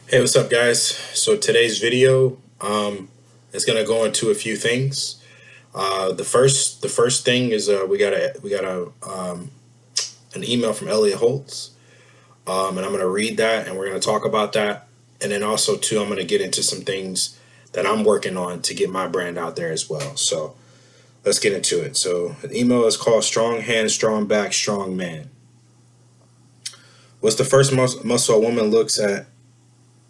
Hey, what's up, guys? So today's video is gonna go into a few things. The first thing is we got an email from Elliot Holtz, and I'm gonna read that, and we're gonna talk about that, and then also too, I'm gonna get into some things that I'm working on to get my brand out there as well. So let's get into it. So the email is called "Strong Hand, Strong Back, Strong Man." What's the first muscle a woman looks at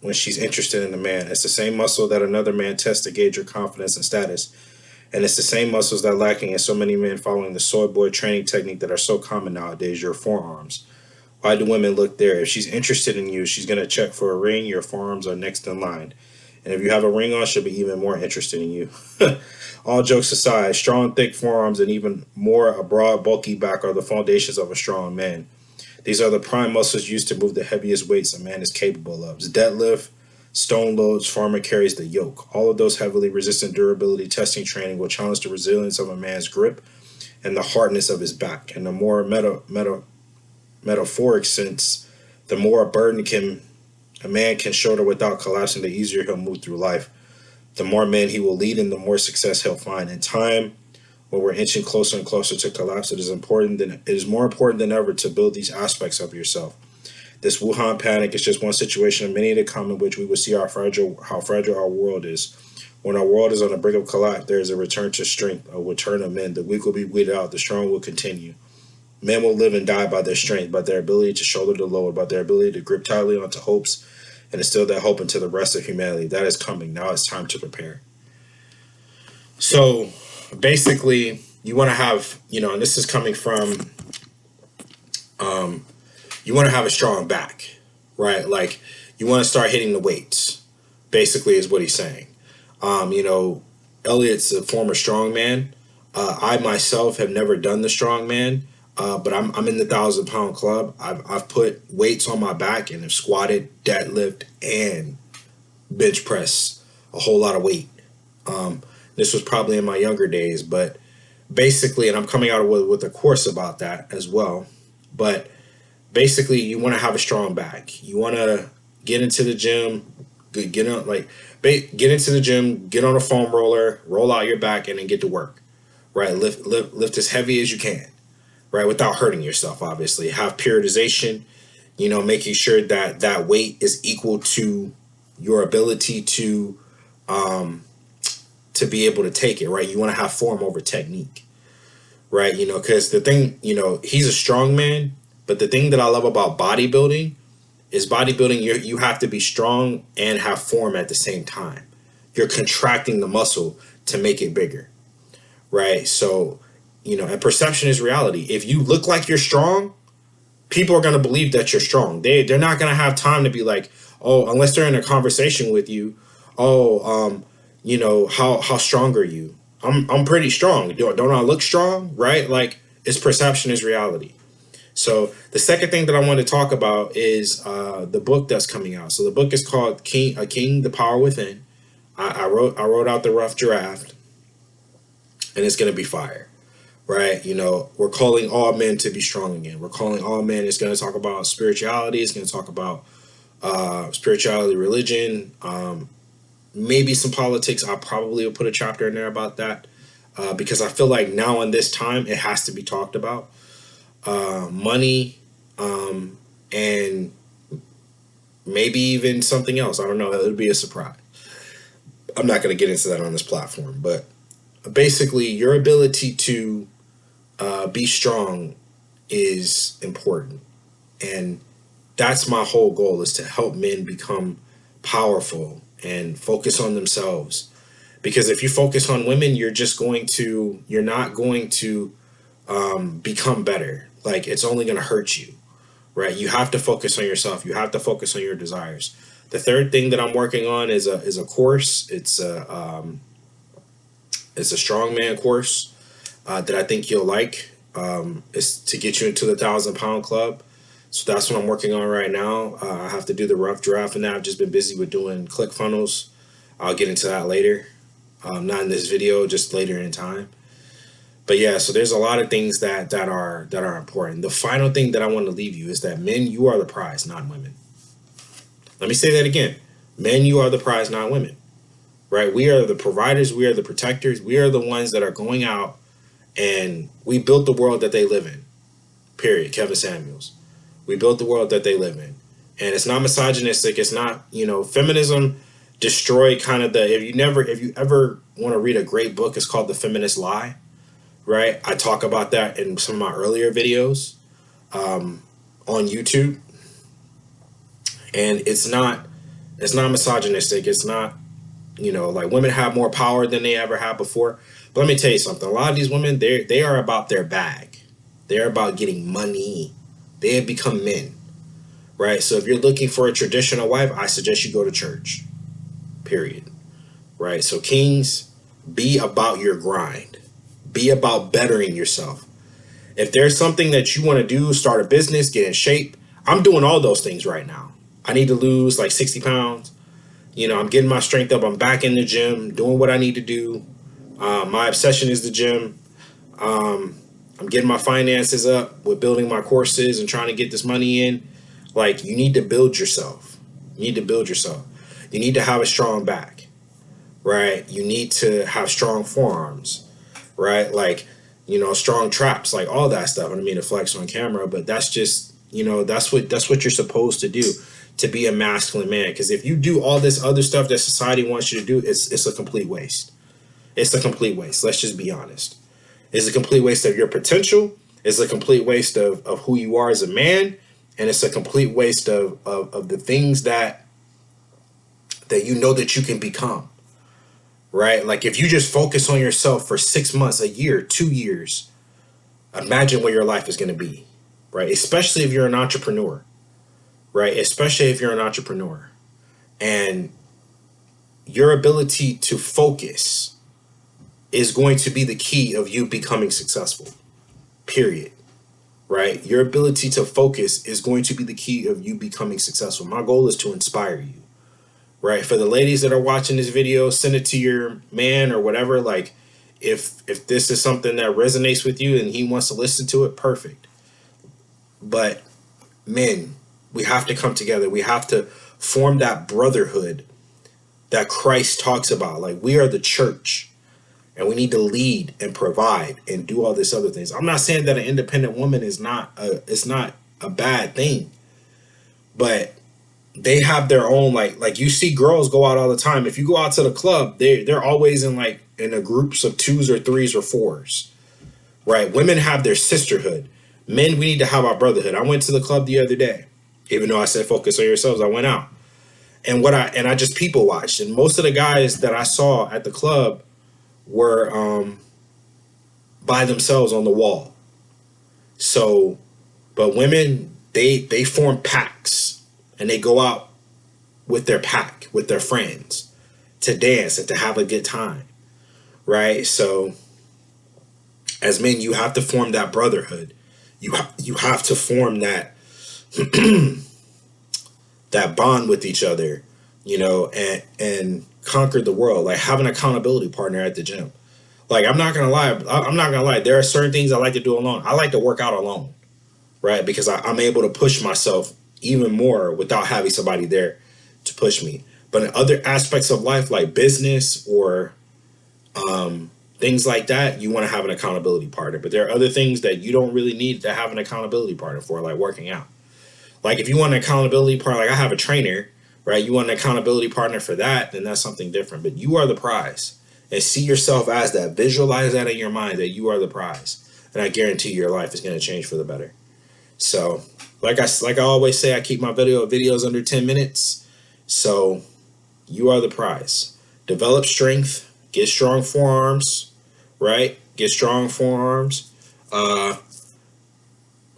when she's interested in a man? It's the same muscle that another man tests to gauge your confidence and status. And it's the same muscles that are lacking in so many men following the soy boy training technique that are so common nowadays, your forearms. Why do women look there? If she's interested in you, she's going to check for a ring. Your forearms are next in line. And if you have a ring on, she'll be even more interested in you. All jokes aside, strong, thick forearms and even more a broad, bulky back are the foundations of a strong man. These are the prime muscles used to move the heaviest weights a man is capable of. Deadlift, stone loads, farmer carries the yoke. All of those heavily resistant durability testing training will challenge the resilience of a man's grip and the hardness of his back. And the more metaphoric sense, the more a burden a man can shoulder without collapsing, the easier he'll move through life. The more men he will lead and the more success he'll find. In time, when we're inching closer and closer to collapse, it is more important than ever to build these aspects of yourself. This Wuhan panic is just one situation of many to come in which we will see how fragile our world is. When our world is on the brink of collapse, there is a return to strength, a return of men. The weak will be weeded out, the strong will continue. Men will live and die by their strength, by their ability to shoulder the load, by their ability to grip tightly onto hopes and instill that hope into the rest of humanity. That is coming. Now it's time to prepare. So basically, you want to have, and this is coming from, you want to have a strong back, right? Like, you want to start hitting the weights, basically, is what he's saying. Elliot's a former strongman. I myself have never done the strongman, but I'm in the 1,000 pound club. I've put weights on my back and have squatted, deadlift, and bench press a whole lot of weight. This was probably in my younger days, but basically, and I'm coming out with a course about that as well. But basically, you want to have a strong back. You want to get into the gym, get into the gym, get on a foam roller, roll out your back, and then get to work. Right, lift as heavy as you can. Right, without hurting yourself. Obviously, have periodization. Making sure that that weight is equal to your ability to be able to take it. Right, you want to have form over technique. Right, because the thing, he's a strong man, but the thing that I love about bodybuilding is you have to be strong and have form at the same time. You're contracting the muscle to make it bigger, right? So, and perception is reality. If you look like you're strong, people are going to believe that you're strong. They're not going to have time to be like, oh, unless they're in a conversation with you, oh, how strong are you? I'm pretty strong. Don't I look strong? Right? Like, it's perception is reality. So the second thing that I want to talk about is the book that's coming out. So the book is called King, The Power Within. I wrote out the rough draft, and it's gonna be fire, right? We're calling all men to be strong again. We're calling all men. It's gonna talk about spirituality. It's gonna talk about spirituality, religion, maybe some politics. I probably will put a chapter in there about that because I feel like now in this time it has to be talked about. Money, and maybe even something else. I don't know. It'll be a surprise. I'm not going to get into that on this platform, but basically, your ability to be strong is important, and that's my whole goal: is to help men become powerful and focus on themselves. Because if you focus on women, you're not going to become better. Like, it's only going to hurt you, right? You have to focus on yourself. You have to focus on your desires. The third thing that I'm working on is a course. It's a strongman course that I think you'll like. It's to get you into the 1,000 pound club. So that's what I'm working on right now. I have to do the rough draft, and now I've just been busy with doing ClickFunnels. I'll get into that later. Not in this video, just later in time. But yeah, so there's a lot of things that are important. The final thing that I want to leave you is that men, you are the prize, not women. Let me say that again. Men, you are the prize, not women. Right? We are the providers. We are the protectors. We are the ones that are going out and we built the world that they live in. Period. Kevin Samuels. We built the world that they live in. And it's not misogynistic. It's not, feminism destroyed kind of if you ever want to read a great book, it's called The Feminist Lie. Right? I talk about that in some of my earlier videos on YouTube. And it's not misogynistic. It's not, like women have more power than they ever had before. But let me tell you something. A lot of these women, they are about their bag. They're about getting money. They have become men. Right? So if you're looking for a traditional wife, I suggest you go to church. Period. Right? So kings, be about your grind. Be about bettering yourself. If there's something that you want to do, start a business, get in shape. I'm doing all those things right now. I need to lose like 60 pounds. I'm getting my strength up. I'm back in the gym, doing what I need to do. My obsession is the gym. I'm getting my finances up with building my courses and trying to get this money in. Like, you need to build yourself. You need to build yourself. You need to have a strong back, right? You need to have strong forearms, right? Like, strong traps, like all that stuff. I don't mean to flex on camera, but that's just, that's what you're supposed to do to be a masculine man. Because if you do all this other stuff that society wants you to do, it's a complete waste. It's a complete waste. Let's just be honest. It's a complete waste of your potential. It's a complete waste of who you are as a man. And it's a complete waste of the things that you know that you can become. Right? Like, if you just focus on yourself for 6 months, a year, 2 years, imagine where your life is going to be. Right? Especially if you're an entrepreneur. Right? Especially if you're an entrepreneur. And your ability to focus is going to be the key of you becoming successful. Period. Right? Your ability to focus is going to be the key of you becoming successful. My goal is to inspire you. Right? For the ladies that are watching this video, send it to your man or whatever. Like, if this is something that resonates with you and he wants to listen to it, perfect. But men, we have to come together. We have to form that brotherhood that Christ talks about. Like, we are the church. And we need to lead and provide and do all this other things. I'm not saying that an independent woman is not a bad thing, but they have their own, like you see girls go out all the time. If you go out to the club, they're always in a groups of 2s or 3s or 4s. Right? Women have their sisterhood. Men, we need to have our brotherhood. I went to the club the other day. Even though I said focus on yourselves, I went out. And I just people watched. And most of the guys that I saw at the club were by themselves on the wall. So, but women, they form packs and they go out with their pack, with their friends, to dance and to have a good time, right? So, as men, you have to form that brotherhood. You have to form that that bond with each other, and conquer the world. Like, have an accountability partner at the gym. Like, I'm not gonna lie. There are certain things I like to do alone. I like to work out alone, right? Because I'm able to push myself even more without having somebody there to push me. But in other aspects of life, like business or things like that, you want to have an accountability partner. But there are other things that you don't really need to have an accountability partner for, like working out. Like, if you want an accountability partner, like I have a trainer, right? You want an accountability partner for that, then that's something different. But you are the prize. And see yourself as that. Visualize that in your mind, that you are the prize. And I guarantee your life is going to change for the better. So, like I always say, I keep my videos under 10 minutes. So, you are the prize. Develop strength. Get strong forearms, right? Get strong forearms.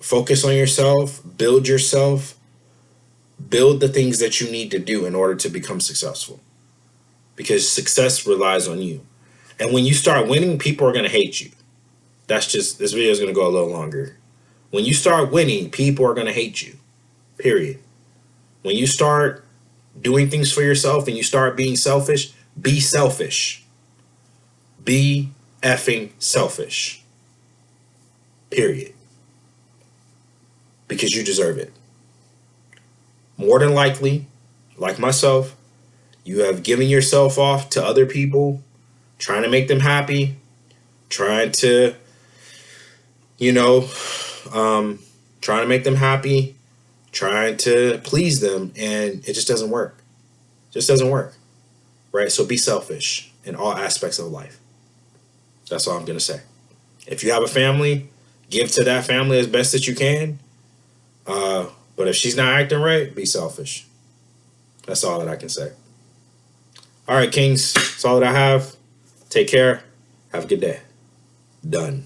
Focus on yourself. Build yourself. Build the things that you need to do in order to become successful. Because success relies on you. And when you start winning, people are going to hate you. This video is going to go a little longer. When you start winning, people are going to hate you. Period. When you start doing things for yourself and you start being selfish, be selfish. Be effing selfish. Period. Because you deserve it. More than likely, like myself, You have given yourself off to other people, trying to make them happy, trying to, you know, trying to make them happy, trying to please them, and it just doesn't work. Just doesn't work, right? So be selfish in all aspects of life. That's all I'm gonna say. If you have a family, give to that family as best that you can. But if she's not acting right, be selfish. That's all that I can say. All right, Kings. That's all that I have. Take care. Have a good day. Done.